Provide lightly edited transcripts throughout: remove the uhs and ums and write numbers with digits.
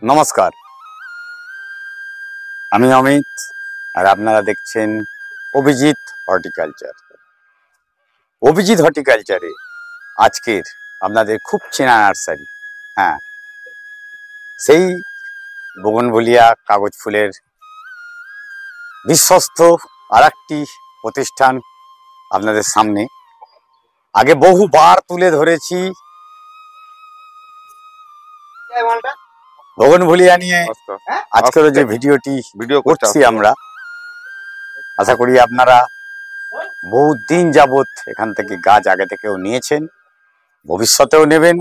নমস্কার, আমি অমিত আর আপনারা দেখছেন অভিজিৎ হর্টিকালচার। অভিজিৎ হর্টিকালচারে আজকের আপনাদের খুব চেনা নার্সারি, হ্যাঁ, সেই বোগনভেলিয়া কাগজ ফুলের বিশ্বস্ত আর একটি প্রতিষ্ঠান আপনাদের সামনে। আগে বহুবার তুলে ধরেছি বোগনভেলিয়া নিয়ে। আজকের যে ভিডিও করছি আমরা, আশা করি আপনারা বহু দিন যাবত এখান থেকে গাছ আগে থেকেও নিয়েছেন, ভবিষ্যতেও নেবেন।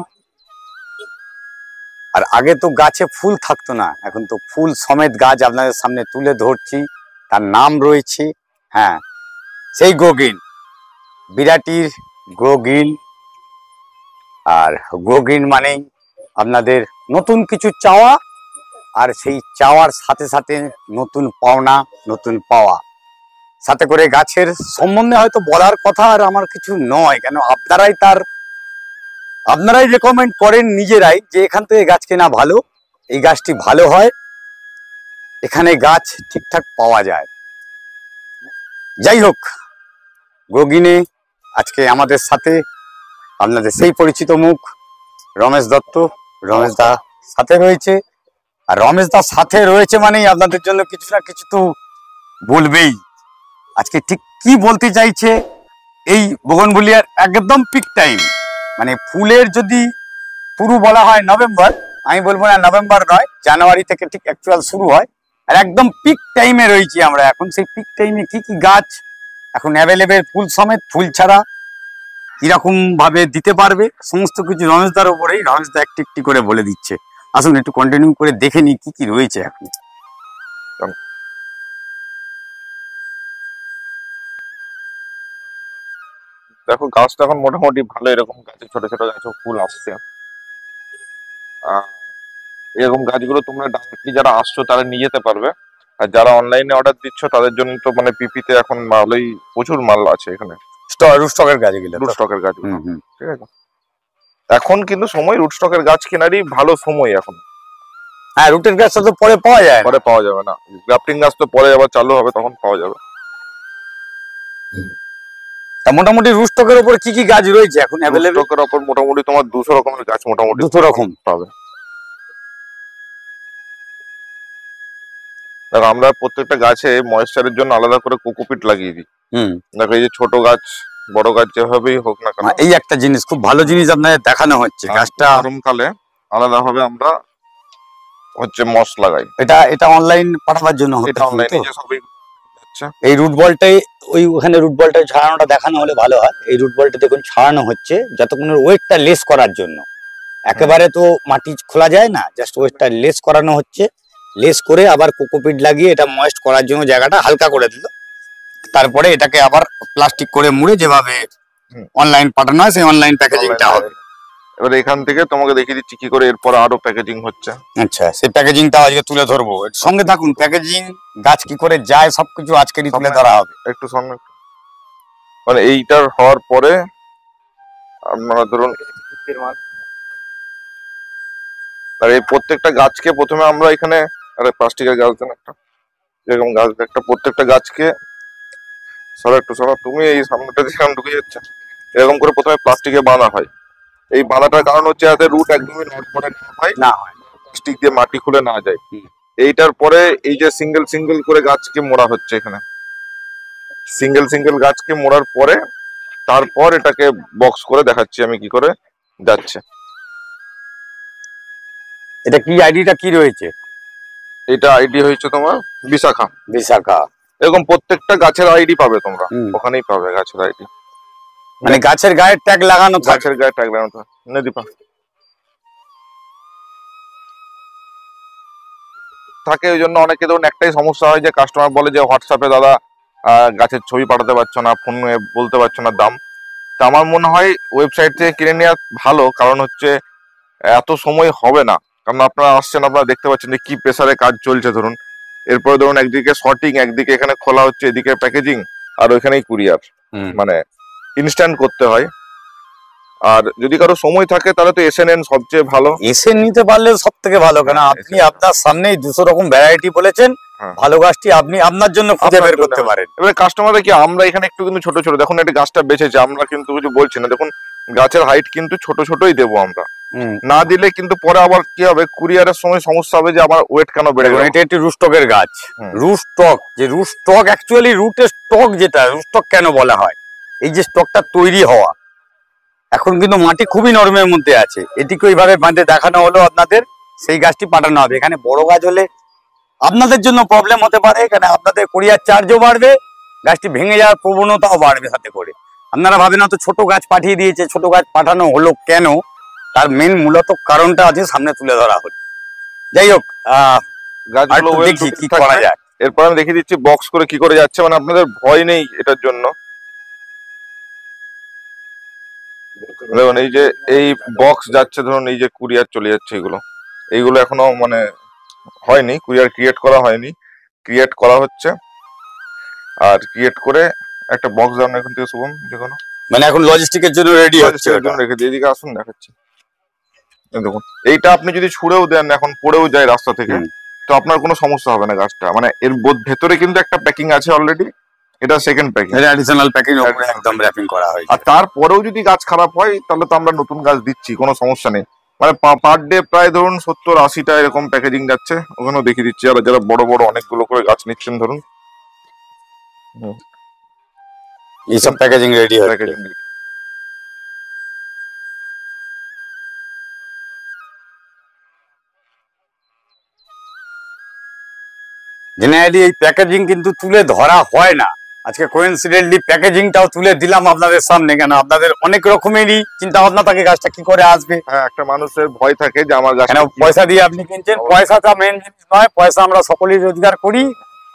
আর আগে তো গাছে ফুল থাকতো না, এখন তো ফুল সমেত গাছ আপনাদের সামনে তুলে ধরছি। তার নাম রয়েছে, হ্যাঁ, সেই গ্রোগ্রিন, বিরাটির গ্রোগ্রিন। আর গ্রোগ্রিন মানেই আপনাদের নতুন কিছু চাওয়া, আর সেই চাওয়ার সাথে সাথে নতুন পাওনা, নতুন পাওয়া। সাথে করে গাছের সম্বন্ধে হয়তো বলার কথা আর আমার কিছু নয়, কেন আপনারাই রেকমেন্ড করেন নিজেরাই যে এখান থেকে গাছ কেনা ভালো, এই গাছটি ভালো হয়, এখানে গাছ ঠিকঠাক পাওয়া যায়। যাই হোক, গ্রোগ্রিনে আজকে আমাদের সাথে আপনাদের সেই পরিচিত মুখ রমেশ দত্ত। রমেশ দা সাথে রয়েছে, আর রমেশ দা সাথে রয়েছে মানেই আপনাদের জন্য কিছু না কিছু তো বলবেই। আজকে ঠিক কি বলতে চাইছে, এই বোগনভেলিয়ার একদম পিক টাইম, মানে ফুলের যদি শুরু বলা হয় নভেম্বর, আমি বলবো না নভেম্বর নয়, জানুয়ারি থেকে ঠিক অ্যাকচুয়াল শুরু হয়। আর একদম পিক টাইমে রয়েছি আমরা এখন। সেই পিক টাইমে কি কি গাছ এখন অ্যাভেলেবেল, ফুল সমেত, ফুল ছাড়া কিরকম ভাবে দিতে পারবে, সমস্ত কিছু রমেশদার উপরেই। রমেশদা একটি একটি করে বলে দিচ্ছে। আসুন একটু কন্টিনিউ করে দেখে নিই কি কি রয়েছে এখন। দেখো, গাছটা এখন মোটামুটি ভালো, এরকম গাছে ছোট ছোট গাছে ফুল আসছে। এরকম গাছগুলো তোমরা ডাইরেক্টলি যারা আসছো তারা নিয়ে যেতে পারবে, আর যারা অনলাইনে অর্ডার দিচ্ছ তাদের জন্য তো মানে পিপিতে এখন মালই প্রচুর মাল আছে এখানে। রুটস্টকের গাছগুলো, রুটস্টকের গাছগুলো, ঠিক আছে। এখন কিন্তু সময় রুটস্টকের গাছ কেনারই ভালো সময় এখন। হ্যাঁ, রুটের গাছটা তো পরে পাওয়া যায়, পরে পাওয়া যাবে না। গ্রাফটিং গাছ তো পরে আবার চালু হবে, তখন পাওয়া যাবে। তা মোটামুটি রুটস্টকের উপর কি কি গাছ রয়েছে এখন অ্যাভেলেবল? রুটস্টকের উপর মোটামুটি তোমার 200 রকমের গাছ মোটামুটি 200 রকম পাবে। দেখো, আমরা প্রত্যেকটা গাছে ময়েশ্চারের জন্য আলাদা করে কোকোপিট লাগিয়ে দিই। দেখো, এই যে ছোট গাছ বড় গাছ যেভাবেই হোক না কেন, এই একটা জিনিস, খুব ভালো জিনিস আপনাদের দেখানো হচ্ছে। গাছটা গরমকালে আলাদা ভাবে আমরা হচ্ছে মস লাগাই। এটা অনলাইন পাঠাবার জন্য হচ্ছে। এটা অনলাইনে যে সবই আচ্ছা, এই রুট বলটাই ওখানে রুট বলটা ছাড়ানোটা দেখানো হলে ভালো হয়। এই রুট বলটা দেখুন ছাড়ানো হচ্ছে যতক্ষণ ওয়েটটা লেস করার জন্য। একেবারে তো মাটি খোলা যায় না, জাস্ট ওয়েটটা লেস করানো হচ্ছে। লেস করে আবার কোকোপিট লাগিয়ে এটা ময়েস্ট করার জন্য জায়গাটা হালকা করে দিল। তারপরে এটাকে আবার প্লাস্টিক করে মুড়ে যেভাবে অনলাইন পাঠানো হয় সেই অনলাইন প্যাকেজিংটা হবে। এবার এখান থেকে তোমাকে দেখিয়ে দিচ্ছি কি করে এরপর আরো প্যাকেজিং হচ্ছে। আচ্ছা, সেই প্যাকেজিংটা আজকে তুলে ধরবো। সঙ্গে থাকুন, প্যাকেজিং গাছ কি করে যায় সবকিছু আজকেরই তুলে ধরা হবে। একটু সঙ্গে, মানে এইটার হওয়ার পরে আপনারা ধরুন, আর এই প্রত্যেকটা গাছকে প্রথমে আমরা এখানে, আরে প্লাস্টিকের গাছ দেন একটা, এরকম গাছ একটা, প্রত্যেকটা গাছকে সরা একটু সরা, তুমি এই সামনেটা দিয়ে ঢুকে যাচ্ছে। এরকম করে প্রথমে প্লাস্টিকে বাঁধা হয়। এই বাঁধাটার কারণ হচ্ছে যাতে রুট একদমই নড়বড়ে না হয়, প্লাস্টিক দিয়ে মাটি খুলে না যায়। এইটার পরে এই যে সিঙ্গেল সিঙ্গেল করে গাছকে মোড়া হচ্ছে এখানে, সিঙ্গেল সিঙ্গেল গাছকে মোড়ার পরে তারপর এটাকে বক্স করে দেখাচ্ছি আমি কি করে যাচ্ছে। এটা কি আইডিটা কি রয়েছে? এটা আইডি হয়েছে তোমার বিশাখা। বিশাখা। এরকম প্রত্যেকটা গাছের আইডি পাবে তোমরা, ওখানেই পাবে গাছের আইডি। মানে গাছের গায়ে ট্যাগ লাগানো, গাছের গায়ে ট্যাগ লাগানো থাকে। ওই জন্য অনেকে ধরুন একটাই সমস্যা হয় যে কাস্টমার বলে যে হোয়াটসঅ্যাপে দাদা গাছের ছবি পাঠাতে পারছো না, ফোনে বলতে পারছো না দাম। তা আমার মনে হয় ওয়েবসাইট থেকে কিনে নেওয়া ভালো, কারণ হচ্ছে এত সময় হবে না। কারণ আপনারা আসছেন, আপনারা দেখতে পাচ্ছেন যে কি প্রেসারে কাজ চলছে। ধরুন এরপরে ধরুন একদিকে শর্টিং, একদিকে এখানে খোলা হচ্ছে, এদিকে প্যাকেজিং, আর ওইখানেই কুরিয়ার, মানে ইনস্ট্যান্ট করতে হয়। আর যদি কারো সময় থাকে তাহলে তো এসে নেন, সবচেয়ে ভালো। এসে নিতে পারলে সব থেকে ভালো, কেন আপনি আপনার সামনেই 200 রকম ভ্যারাইটি বলেছেন। হ্যাঁ। ভালো গাছটি আপনি আপনার জন্য খুঁজে আপনার বের জন্য। করতে পারেন। এবারে কাস্টমাররা কি, আমরা এখানে একটু কিন্তু ছোট ছোট, দেখুন একটা গাছটা বেঁচেছে, আমরা কিন্তু কিছু বলছি না, দেখুন গাছের হাইট কিন্তু ছোট ছোটই দেবো আমরা। না দিলে কিন্তু পরে আবার কি হবে, কুরিয়ারের সময় সমস্যা হবে যে আমার ওয়েট কেন বেড়ে গেল। এটা একটি রুস্টকের গাছ। হুম। রুস্টক, যে রুস্টক অ্যাকচুয়ালি রুটের স্টক, যেটা রুস্টক কেন বলা হয়, এই যে স্টকটা তৈরি হওয়া, এখন কিন্তু মাটি খুবই নরমের মধ্যে আছে, এটিকে ওইভাবে বাঁধে দেখানো হলো আপনাদের, সেই গাছটি পাঠানো হবে। এখানে বড় গাছ হলে আপনাদের জন্য প্রবলেম হতে পারে, এখানে আপনাদের কোরিয়ার চার্জও বাড়বে, গাছটি ভেঙে যাওয়ার প্রবণতাও বাড়বে সাথে করে। আপনারা ভাবেন হয়তো ছোট গাছ পাঠিয়ে দিয়েছে, ছোট গাছ পাঠানো হলো কেন, তার মেন মূলত কারণটা আছে সামনে তুলে ধরা হলো। যাই হোক, গাছগুলো well দেখি looking কি থাকবে। করা যায়। এরপর আমি দেখিয়ে দিচ্ছি বক্স করে কি করে যাচ্ছে, মানে আপনাদের ভয় নেই এটার জন্য। দেখুন এই যে এই বক্স যাচ্ছে, ধরুন এই যে কুরিয়ার চলে যাচ্ছে, এইগুলো এখনো মানে হয়নি, কুরিয়ার ক্রিয়েট করা হয়নি, ক্রিয়েট করা হচ্ছে। আর ক্রিয়েট করে একটা বক্স দাও এখান থেকে শুভম, যে কোনো মানে এখন লজিস্টিকের জন্য রেডি হচ্ছে লজিস্টিকের জন্য রেখে দিই। এদিকে আসুন দেখাচ্ছি। এই দেখুন এইটা আপনি যদি ছুঁড়েও দেন, এখন পড়েও যায় রাস্তা থেকে, তো আপনার কোনো সমস্যা হবে না গাছটা। মানে এর ভেতরে কিন্তু একটা প্যাকিং আছে অলরেডি, এটা সেকেন্ড প্যাকিং, এটা অ্যাডিশনাল প্যাকিং উপরে একদম র্যাপিং করা হয়েছে। আর তারপরেও যদি গাছ খারাপ হয় তাহলে তো আমরা নতুন গাছ দিচ্ছি, কোনো সমস্যা নেই। মানে পার ডে প্রায় ধরুন 70-80টা এরকম প্যাকেজিং যাচ্ছে, ওখানেও দেখিয়ে দিচ্ছি। আর যারা বড় বড় অনেকগুলো করে গাছ নিচ্ছেন ধরুন, এইসব প্যাকেজিং রেডি হচ্ছে। প্যাকেজিং জেনারেলি এই প্যাকেজিং কিন্তু তুলে ধরা হয় না, আজকে কোইন্সিডেন্টলি প্যাকেজিংটাও তুলে দিলাম আপনাদের সামনে, কেন আপনাদের অনেক রকমেরই চিন্তা ভাবনা থাকে গাছটা কি করে আসবে। হ্যাঁ, একটা মানুষের ভয় থাকে যে আমার গাছ কেন পয়সা দিয়ে আপনি কিনছেন, পয়সাটা মেন জিনিস নয়, পয়সা আমরা সকলেই রোজগার করি,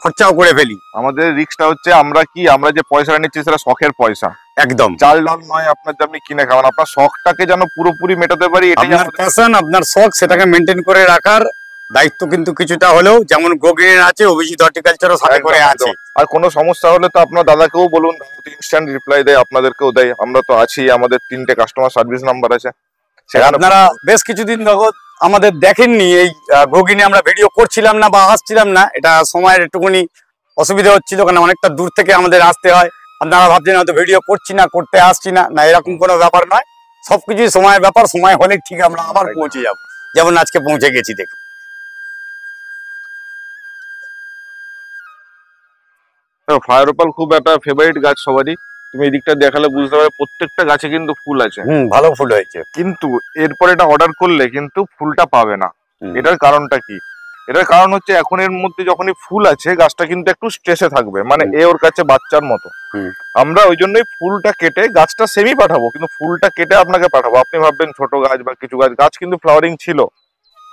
খরচাও করে ফেলি। আমাদের রিস্কটা হচ্ছে আমরা যে পয়সাটা নিচ্ছি সেটা শখের পয়সা, একদম চাল ডাল নয় আপনার যে আপনি কিনে খাবেন, আপনার শখটাকে যেন পুরোপুরি মেটাতে পারি, এটাই আপনার আমাদের। প্যাশন, আপনার শখ, সেটাকে মেনটেন করে রাখার দায়িত্ব কিন্তু কিছুটা হলেও যেমন গোগ্রিনের আছে, অভিজিৎ হর্টিকালচারও সাথে করে একদম, আছে। একদম। আর কোনো সমস্যা হলে তো আপনার দাদাকেও বলুন, ইনস্ট্যান্ট রিপ্লাই দেয়, আপনাদেরকেও দেয়, আমরা তো আছি, আমাদের 3টে কাস্টমার সার্ভিস নাম্বার আছে। আপনারা বেশ কিছুদিন যাবত আমাদের দেখেননি, এই গোগিনে আমরা ভিডিও করছিলাম না বা আসছিলাম না, এটা সময়ের একটুখানি অসুবিধা হচ্ছিল, কারণ অনেকটা দূর থেকে আমাদের আসতে হয়। আপনারা ভাবছেন হয়তো ভিডিও করছি না, করতে আসছি না, না এরকম কোনো ব্যাপার নয়, সবকিছুই সময়ের ব্যাপার, সময় হলে ঠিক আমরা আবার পৌঁছে যাব, যেমন আজকে পৌঁছে গেছি। দেখুন ফায়ার ওপাল খুব একটা ফেভারিট গাছ সবারই, তুমি এই দিকটা দেখালে বুঝতে পারবে প্রত্যেকটা গাছে কিন্তু ফুল আছে। ভালো ফুল হয়েছে, কিন্তু এরপর এটা অর্ডার করলে কিন্তু ফুলটা পাবে না। এটার কারণটা কি? এটার কারণ হচ্ছে এখন এর মধ্যে যখনই ফুল আছে গাছটা কিন্তু একটু স্ট্রেসে থাকবে, মানে ওর কাছে বাচ্চার মতো। আমরা ওই জন্যই ফুলটা কেটে, গাছটা সেমি পাঠাবো কিন্তু ফুলটা কেটে আপনাকে পাঠাবো। আপনি ভাববেন ছোট গাছ বা কিছু গাছ কিন্তু ফ্লাওয়ারিং ছিল,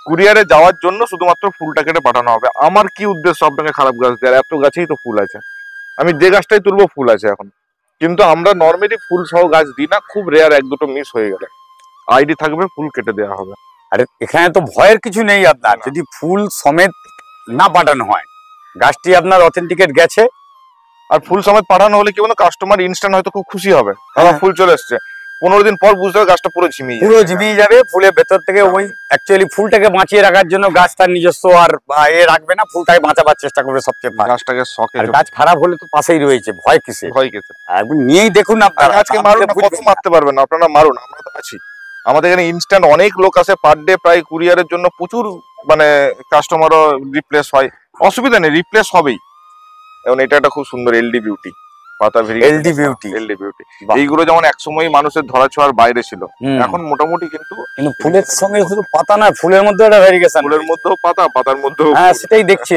কুরিয়ারে যাওয়ার জন্য শুধুমাত্র ফুলটা কেটে পাঠানো হবে। আমার কি উদ্দেশ্য আপনাকে খারাপ গাছ দেওয়ার? এত গাছেই তো ফুল আছে, আমি যে গাছটাই তুলবো ফুল আছে এখন। কিন্তু আমরা নর্মালি ফুল সহ গাছ দিই না, খুব রেয়ার 1-2টো মিস হয়ে গেলে আইডি থাকবে, ফুল কেটে দেওয়া হবে। আরে এখানে তো ভয়ের কিছু নেই, আপনার যদি ফুল সমেত না পাঠানো হয়, গাছটি আপনার অথেন্টিকেট গেছে। আর ফুল সমেত পাঠানো হলে কি বলতো, কাস্টমার ইনস্ট্যান্ট হয়তো খুব খুশি হবে, আমার ফুল চলে এসছে। 15 দিন পর বুঝতে হবে গাছটা পুরো ঝিমিয়ে যাবে। ফুলের ভেতর থেকে ওই অ্যাকচুয়ালি ফুলটাকে বাঁচিয়ে রাখার জন্য গাছ তার নিজস্ব আর রাখবে না, ফুলটাকে বাঁচাবার চেষ্টা করবে সবচেয়ে। গাছটাকে শখে, গাছ খারাপ হলে তো পাশেই রয়েছে, ভয় কিসে? একবার নিয়েই দেখুন আপনারা, আজকে মারুন না, কত মারতে পারবেন আপনারা, মারুন, আমরা তো আছি। আমাদের এখানে ইনস্ট্যান্ট অনেক লোক আসে পার ডে, প্রায় কুরিয়ারের জন্য প্রচুর মানে কাস্টমারও রিপ্লেস হয়, অসুবিধা নেই, রিপ্লেস হবেই। এবং এটা একটা খুব সুন্দর এলডি বিউটি পাতা, এলডি বিউটি। এইগুলো যেমন একসময় মানুষের ধরাছোঁয়ার বাইরে ছিল, এখন মোটামুটি কিন্তু ফুলের সঙ্গে শুধু পাতা না, ফুলের মধ্যে একটা ভেরিয়েশন, ফুলের মধ্যেও পাতা, পাতার মধ্যেও, হ্যাঁ সেটাই দেখছি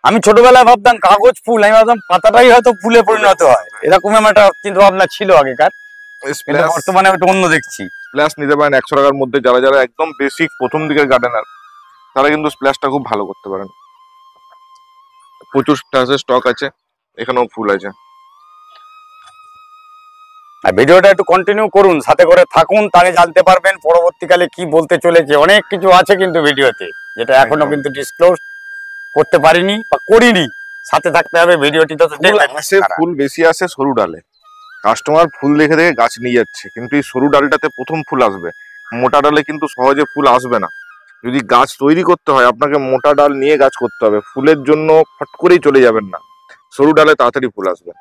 আমি ছোটবেলায় ভাবতাম কাগজ ফুল, আমি ভাবতাম পাতাটাই হয়তো ফুলে পরিণত হয়, এরকম একটা চিন্তা ভাবনা ছিল আগেকার, বর্তমানে একটু অন্য দেখছি। স্প্ল্যাশ নিতে পারেন 100 টাকার মধ্যে, যারা একদম বেসিক প্রথম দিকের গার্ডেনার তারা কিন্তু স্প্ল্যাশটা খুব ভালো করতে পারেন। প্রচুর স্প্ল্যাশের স্টক আছে, এখানেও ফুল আছে। আর ভিডিওটা একটু কন্টিনিউ করুন, সাথে করে থাকুন, তাহলে জানতে পারবেন পরবর্তীকালে কি বলতে চলেছে। অনেক কিছু আছে কিন্তু ভিডিওতে, যেটা এখনো কিন্তু ডিসক্লোজ করতে পারিনি বা করিনি, সাথে থাকতে হবে ভিডিওটি। তো ফুল বেশি আসে সরু ডালে, কাস্টমার ফুল দেখে দেখে গাছ নিয়ে যাচ্ছে, কিন্তু এই সরু ডালটাতে প্রথম ফুল আসবে। মোটা ডালে কিন্তু সহজে ফুল আসবে না। যদি গাছ তৈরি করতে হয় আপনাকে মোটা ডাল নিয়ে গাছ করতে হবে, ফুলের জন্য ফট করেই চলে যাবেন না, সরু ডালে তাড়াতাড়ি ফুল আসবে।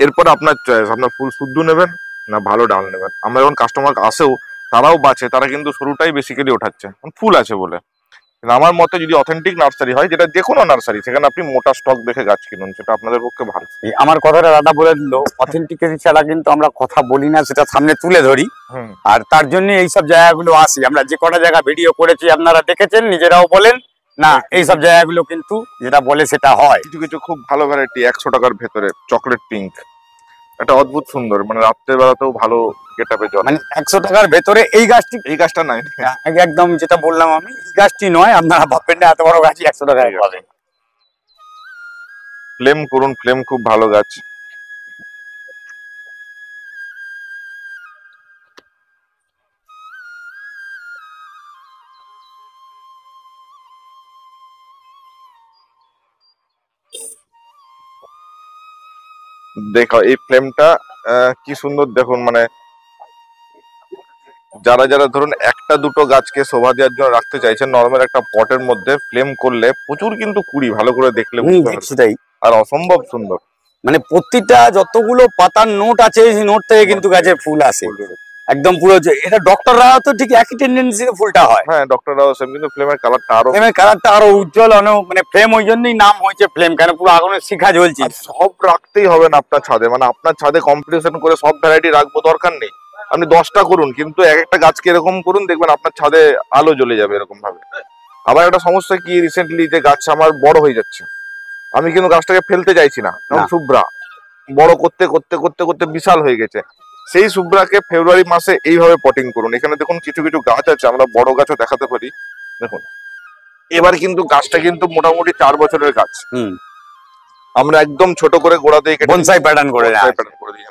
এরপর আপনার চয়েস, আপনার ফুল শুদ্ধ নেবেন না ভালো ডাল নেবেন। আমরা যখন কাস্টমার আসেও তারাও বাঁচে, তারা কিন্তু সরুটাই বেসিক্যালি ওঠাচ্ছে ফুল আছে বলে। কিন্তু আমার মতে যদি অথেন্টিক নার্সারি হয়, যেটা যে কোনো নার্সারি, সেখানে আপনি মোটা স্টক দেখে গাছ কিনুন, সেটা আপনাদের পক্ষে ভালো। আমার কথাটা দাদা বলে দিল, অথেন্টিকেসি ছাড়া কিন্তু আমরা কথা বলি না, সেটা সামনে তুলে ধরি। হুম। আর তার জন্য এইসব জায়গাগুলো আসি। আমরা যে কটা জায়গা ভিডিও করেছি আপনারা দেখেছেন, নিজেরাও বলেন না এইসব জায়গাগুলো কিন্তু যেটা বলে সেটা হয়। কিছু কিছু খুব ভালো ভ্যারাইটি 100 টাকার ভেতরে, চকলেট পিঙ্ক, এটা অদ্ভুত সুন্দর, মানে রাত্রে বেলাতেও ভালো গেটআপে জল। মানে 100 টাকার ভেতরে এই গাছটি, এই গাছটা নাই, একদম যেটা বললাম আমি, এই গাছটি নয়। আপনারা ভাববেন না এত বড় গাছই 100 টাকায় পাবেন। ফ্লেম করুন, ফ্লেম খুব ভালো গাছ। দেখো এই ফ্লেমটা কি সুন্দর দেখুন, মানে যারা যারা ধরুন একটা দুটো গাছকে শোভা দেওয়ার জন্য রাখতে চাইছেন, নর্মাল একটা পটের মধ্যে ফ্লেম করলে প্রচুর কিন্তু কুড়ি, ভালো করে দেখলে বুঝতে পারবেন। সেটাই, আর অসম্ভব সুন্দর। মানে প্রতিটা যতগুলো পাতার নোট আছে এই নোট থেকে কিন্তু গাছের ফুল আসে একদম পুরো। এটা ডক্টররা তো ঠিক একই টেন্ডেন্সিতে ফুলটা হয়। হ্যাঁ, ডক্টররাও সেম, কিন্তু ফ্লেমের কালারটা আরো, ফ্লেমের কালারটা আরো উজ্জ্বল, মানে ফ্লেম ওই জন্যই নাম হয়েছে ফ্লেম, কেন পুরো আগুনের শিখা জ্বলছে। আর সব রাখতেই হবে না আপনার ছাদে, মানে আপনার ছাদে কম্পিটিশন করে সব ভ্যারাইটি রাখবো দরকার নেই। আপনি 10টা করুন, কিন্তু এক একটা গাছকে এরকম করুন, দেখবেন আপনার ছাদে আলো জ্বলে যাবে এরকম ভাবে। আবার একটা সমস্যা কি, রিসেন্টলি যে গাছ আমার বড় হয়ে যাচ্ছে, আমি কিন্তু গাছটাকে ফেলতে চাইছি না, কারণ শুভ্রা বড় করতে করতে করতে করতে বিশাল হয়ে গেছে। সেই শুভ্রাকে ফেব্রুয়ারি মাসে এইভাবে পটিং করুন। এখানে দেখুন কিছু কিছু গাছ আছে, আমরা বড় গাছও দেখাতে পারি। দেখুন এবার কিন্তু গাছটা কিন্তু মোটামুটি 4 বছরের গাছ। আমরা একদম ছোট করে গোড়া দিয়ে বনসাই প্যাটার্ন করে দিই,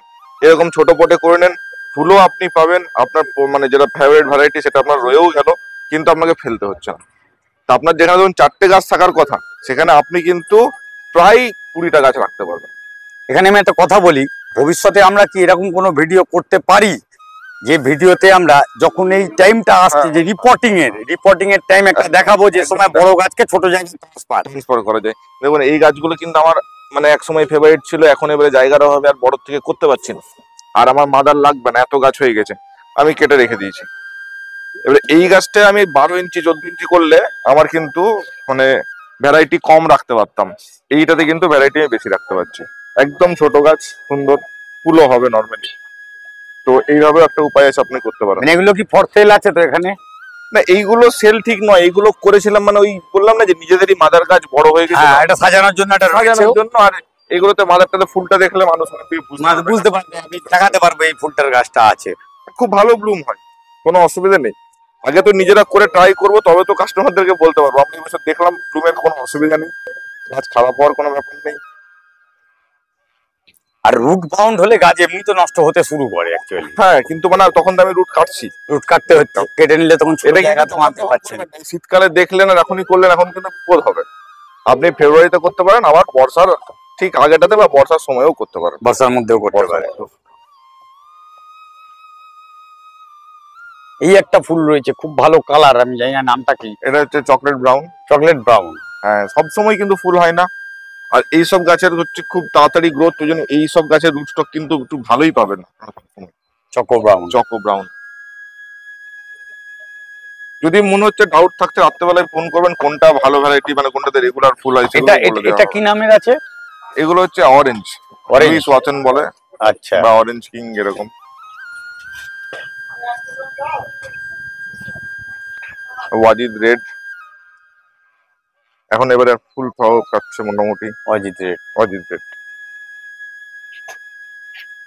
এরকম ছোট পটে করে নেন, ফুলও আপনি পাবেন। আপনার মানে যেটা ফেভারিট ভ্যারাইটি সেটা আপনার রয়েও গেল, কিন্তু আপনাকে ফেলতে হচ্ছে না। তা আপনার যেখানে ধরুন 4টে গাছ থাকার কথা, সেখানে আপনি কিন্তু প্রায় 20টা গাছ রাখতে পারবেন। এখানে আমি একটা কথা বলি, ভবিষ্যতে আমরা কি এরকম কোনো ভিডিও করতে পারি যে ভিডিওতে আমরা যখন এই টাইমটা আসছে যে রিপোর্টিং এর টাইম একটা দেখাবো, যে সময় বড় গাছকে ছোট জায়গায় ট্রান্সফার করা যায়। দেখুন এই গাছগুলো কিন্তু আমার মানে এক সময় ফেভারিট ছিল, এখন এবারে জায়গার অভাবে আর বড় থেকে করতে পারছি না, আর আমার মাদার লাগবে না, এত গাছ হয়ে গেছে, আমি কেটে রেখে দিয়েছি। এবারে এই গাছটা আমি 12 ইঞ্চি 14 ইঞ্চি করলে আমার কিন্তু মানে ভ্যারাইটি কম রাখতে পারতাম, এইটাতে কিন্তু ভ্যারাইটি আমি বেশি রাখতে পারছি। একদম ছোট গাছ, সুন্দর ফুলও হবে নর্মালি। তো এইভাবে একটা উপায় আছে, আপনি করতে পারেন। এগুলো কি ফর সেল আছে তো এখানে? না, এইগুলো সেল ঠিক নয়, এইগুলো করেছিলাম মানে ওই বললাম না যে নিজেদেরই মাদার গাছ বড় হয়ে গেছে, এটা সাজানোর জন্য, সাজানোর জন্য। আর এগুলোতে মাদারটাতে ফুলটা দেখলে মানুষ বুঝতে পারবে, আমি দেখাতে পারবো এই ফুলটার গাছটা আছে, খুব ভালো ব্লুম হয়, কোনো অসুবিধা নেই। আগে তো নিজেরা করে ট্রাই করবো, তবে তো কাস্টমারদেরকে বলতে পারবো। আমি এবছর দেখলাম ব্লুমের কোনো অসুবিধা নেই, গাছ খারাপ হওয়ার কোনো ব্যাপার নেই। আর রুট বাউন্ড হলে গাছ এমনি তো নষ্ট হতে শুরু করে অ্যাকচুয়ালি। হ্যাঁ, কিন্তু মানে তখন তো আমি রুট কাটছি, রুট কাটতে হচ্ছে, কেটে নিলে তখন ছোট জায়গা তো মারতে পারছে না। শীতকালে দেখলেন আর এখনই করলেন, এখন কিন্তু বিপদ হবে। আপনি ফেব্রুয়ারিতে করতে পারেন, আবার বর্ষার ঠিক আগেটাতে বা বর্ষার সময়ও করতে পারেন, বর্ষার মধ্যেও করতে পারেন। এই একটা ফুল রয়েছে খুব ভালো কালার, আমি জানি না নামটা কি। এটা হচ্ছে চকলেট ব্রাউন। হ্যাঁ, সবসময় কিন্তু ফুল হয় না, আর এইসব গাছের হচ্ছে খুব তাড়াতাড়ি গ্রোথ, ওই জন্য এইসব গাছের রুট স্টক কিন্তু একটু ভালোই পাবেন। Choco brown. যদি মনে হচ্ছে ডাউট থাকছে, রাত্রেবেলায় ফোন করবেন, কোনটা ভালো ভ্যারাইটি, মানে কোনটাতে রেগুলার ফুল হয়। এটা কি নামের আছে? এগুলো হচ্ছে অরেঞ্জ ওয়াচেন বলে, আচ্ছা, বা অরেঞ্জ কিং এরকম। ওয়াজিদ রেড এখন এবারে ফুল পাচ্ছে মোটামুটি। অজিত রেড।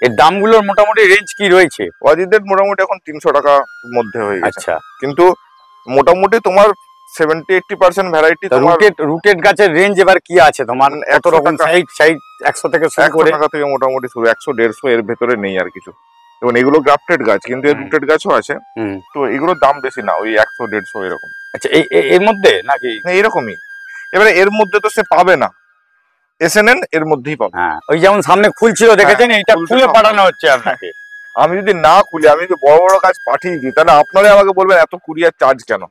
এর দামগুলোর মোটামুটি রেঞ্জ কি রয়েছে? ওয়াজিদ রেড মোটামুটি এখন 300 টাকার মধ্যে হয়ে গেছে। আচ্ছা, কিন্তু মোটামুটি তোমার 70-80% ভ্যারাইটি। রুটেড গাছের রেঞ্জ এবার কি আছে তোমার? এত রকম সাইড 100 থেকে শুরু করে, 100 টাকা থেকে মোটামুটি শুরু, 100-150 এর ভেতরে নেই আর কিছু। এবং এগুলো গ্রাফটেড গাছ, কিন্তু এর রুটেড গাছও আছে। তো এগুলোর দাম বেশি না, ওই 100-150 এরকম। আচ্ছা, এর মধ্যে নাকি এরকমই। এবারে এর মধ্যে তো সে পাবে না, এসে নেন, এর মধ্যেই পাবেন। হ্যাঁ, ওই যেমন সামনে খুলছিল দেখেছেন, এইটা খুলে পাঠানো হচ্ছে আপনাকে। আমি যদি না খুলি, আমি যদি বড় বড় গাছ পাঠিয়ে দিই, তাহলে আপনারাই আমাকে বলবেন এত কুরিয়ার চার্জ কেন।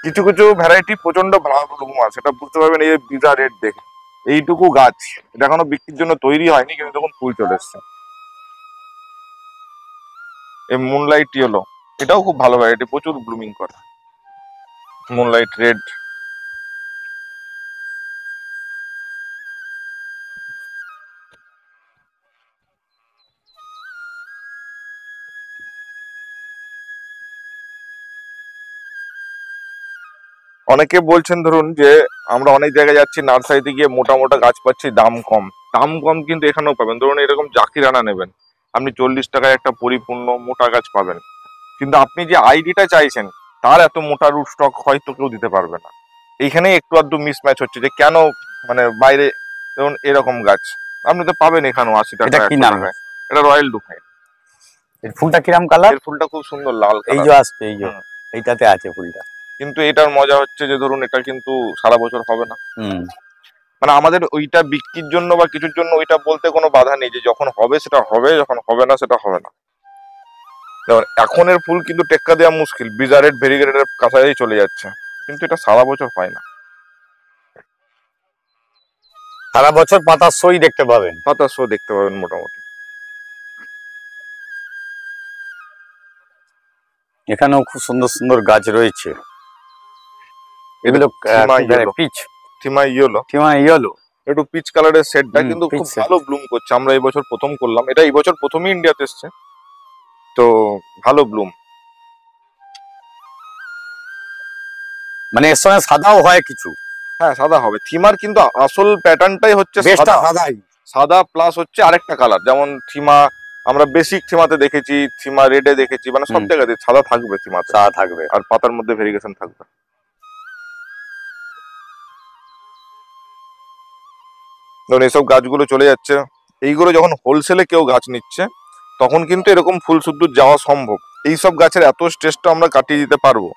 কিছু কিছু ভ্যারাইটি প্রচন্ড ভালো ব্লুম আছে, সেটা বুঝতে পারবেন এই বিজা রেট দেখে। এইটুকু গাছ, এটা এখনো বিক্রির জন্য তৈরি হয়নি, কিন্তু তখন ফুল চলে এসছে। এই মুনলাইট ইয়েলো, এটাও খুব ভালো ভ্যারাইটি, প্রচুর ব্লুমিং করে। মুনলাইট রেড, অনেকে বলছেন ধরুন যে আমরা অনেক জায়গায় যাচ্ছি, নার্সারিতে গিয়ে মোটা মোটা গাছ পাচ্ছি, দাম কম। দাম কম কিন্তু এখানেও পাবেন। ধরুন এরকম জাকিরানা নেবেন, আপনি 40 টাকায় একটা পরিপূর্ণ মোটা গাছ পাবেন, কিন্তু আপনি যে আইডিটা চাইছেন তার এত মোটা রুট স্টক হয়তো কেউ দিতে পারবে না। এইখানে একটু আধটু মিসম্যাচ হচ্ছে, যে কেন মানে বাইরে ধরুন এরকম গাছ আপনি তো পাবেন এখানেও 80 টাকা। এটা কি নাম? এটা রয়্যাল ডুফাইন। এর ফুলটা কিরম কালার? এর ফুলটা খুব সুন্দর লাল এই কালার। যে আসছে, এই যে এইটাতে আছে ফুলটা। কিন্তু এটার মজা হচ্ছে যে ধরুন এটা কিন্তু সারা বছর হবে না। মানে আমাদের ওইটা বিক্রির জন্য বা কিছুর জন্য ওইটা বলতে কোনো বাধা নেই, যে যখন হবে সেটা হবে, যখন হবে না সেটা হবে না। যেমন এখনের ফুল কিন্তু টেক্কা দেওয়া মুশকিল, বিজারেট ভেরিগেটের কাছাকাছি চলে যাচ্ছে, কিন্তু এটা সারা বছর পায় না। সারা বছর পাতার সই দেখতে পাবেন, পাতার শো দেখতে পাবেন মোটামুটি। এখানেও খুব সুন্দর সুন্দর গাছ রয়েছে। এগুলো পিচ, থিমা ইয়েলো, থিমা ইয়েলো, একটু পিচ কালারের সেটটা কিন্তু খুব ভালো ব্লুম করছে। আমরা এই বছর প্রথম করলাম, এটা এই বছর প্রথমই ইন্ডিয়াতে এসছে, তো ভালো ব্লুম। মানে এর সঙ্গে সাদাও হয় কিছু। হ্যাঁ, সাদা হবে। থিমার কিন্তু আসল প্যাটার্নটাই হচ্ছে সাদাই, সাদা প্লাস হচ্ছে আরেকটা কালার। যেমন থিমা আমরা বেসিক থিমাতে দেখেছি, থিমা রেডে দেখেছি, মানে সব জায়গাতে সাদা থাকবে, থিমাতে সাদা থাকবে, আর পাতার মধ্যে ভেরিগেশন থাকবে। ধরুন এইসব গাছগুলো চলে যাচ্ছে, এইগুলো যখন হোলসেলে কেউ গাছ নিচ্ছে তখন কিন্তু এরকম ফুল শুদ্ধ যাওয়া সম্ভব। এইসব গাছের এত স্ট্রেসটা আমরা কাটিয়ে দিতে পারবো,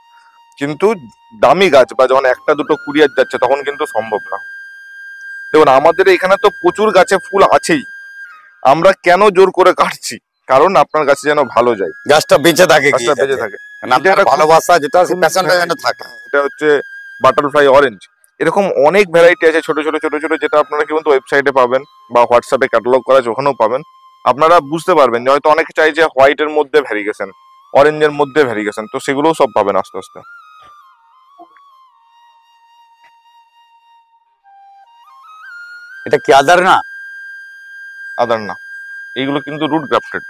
কিন্তু দামি গাছ বা যখন একটা দুটো কুরিয়ার যাচ্ছে তখন কিন্তু সম্ভব না। দেখুন আমাদের এখানে তো প্রচুর গাছে ফুল আছেই, আমরা কেন জোর করে কাটছি? কারণ আপনার গাছে যেন ভালো যায়, গাছটা বেঁচে থাকে, গাছটা বেঁচে থাকে। ভালোবাসা যেটা যেন থাকে। এটা হচ্ছে বাটারফ্লাই অরেঞ্জ। এরকম অনেক ভ্যারাইটি আছে ছোট ছোট ছোট ছোট, যেটা আপনারা কিন্তু ওয়েবসাইটে পাবেন বা হোয়াটসঅ্যাপে ক্যাটালগ করা আছে, ওখানেও পাবেন। আপনারা বুঝতে পারবেন যে হয়তো অনেকে চাই যে হোয়াইটের মধ্যে ভ্যারিগেশন, অরেঞ্জের মধ্যে ভ্যারিগেশন, তো সেগুলোও সব পাবেন আস্তে আস্তে। এটা কি আদার না? আদার না, এইগুলো কিন্তু রুট গ্রাফটেড।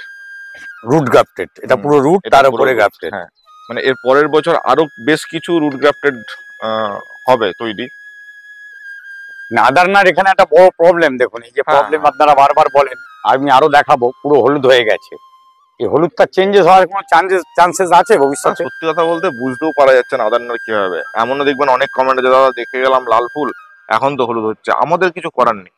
রুট গ্রাফটেড, এটা পুরো রুট, তার উপরে গ্রাফটেড। হ্যাঁ, মানে এর পরের বছর আরো বেশ কিছু রুট গ্রাফটেড হবে তৈরি। আদারনার এখানে একটা বড় প্রবলেম, দেখুন এই যে প্রবলেম আপনারা বারবার বলেন, আমি আরো দেখাবো, পুরো হলুদ হয়ে গেছে। এই হলুদটা চেঞ্জেস হওয়ার কোনো চান্সেস আছে ভবিষ্যতে? সত্যি কথা বলতে বুঝতেও পারা যাচ্ছে না আদারনার কি হবে। এমনও দেখবেন অনেক কমেন্টে, যে দাদা দেখে গেলাম লাল ফুল, এখন তো হলুদ হচ্ছে। আমাদের কিছু করার নেই,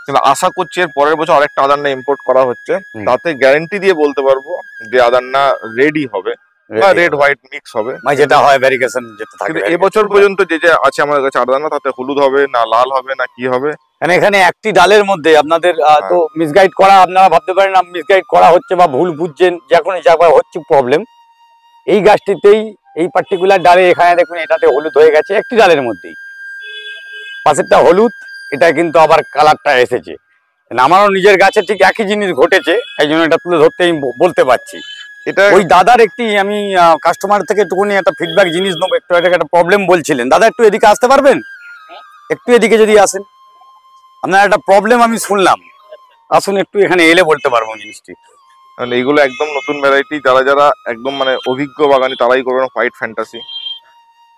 কিন্তু আশা করছি এর পরের বছর আরেকটা আদারনা ইম্পোর্ট করা হচ্ছে, তাতে গ্যারান্টি দিয়ে বলতে পারবো যে আদারনা রেডি হবে বা রেড হোয়াইট মিক্স হবে, যেটা হয় ভ্যারিগেশন যেটা থাকে। কিন্তু এবছর পর্যন্ত যে যে আছে আমার কাছে আদারনা, তাতে হলুদ হবে না, লাল হবে না, কি হবে। এখানে একটি ডালের মধ্যে আপনাদের তো মিসগাইড করা, আপনারা ভাবতে পারেন না মিসগাইড করা হচ্ছে বা ভুল বুঝছেন, যখন জায়গায় হচ্ছে প্রবলেম। এই গাছটিতেই, এই পার্টিকুলার ডালে এখানে দেখুন এটাতে হলুদ হয়ে গেছে, একটি ডালের মধ্যেই। পাশেরটা হলুদ, এটা কিন্তু আবার কালারটা এসেছে। আমারও নিজের গাছে ঠিক একই জিনিস ঘটেছে, এই জন্য এটা তুলে ধরতে আমি বলতে পারছি। এটা ওই দাদার একটি, আমি কাস্টমার থেকে একটুখানি একটা ফিডব্যাক জিনিস নেবো। একটু একটা প্রবলেম বলছিলেন দাদা, একটু এদিকে আসতে পারবেন? একটু এদিকে যদি আসেন, আপনার একটা প্রবলেম আমি শুনলাম, আসুন একটু এখানে এলে বলতে পারবো জিনিসটি। এইগুলো একদম নতুন ভ্যারাইটি, যারা যারা একদম মানে অভিজ্ঞ বাগানি তারাই করবেন হোয়াইট ফ্যান্টাসি,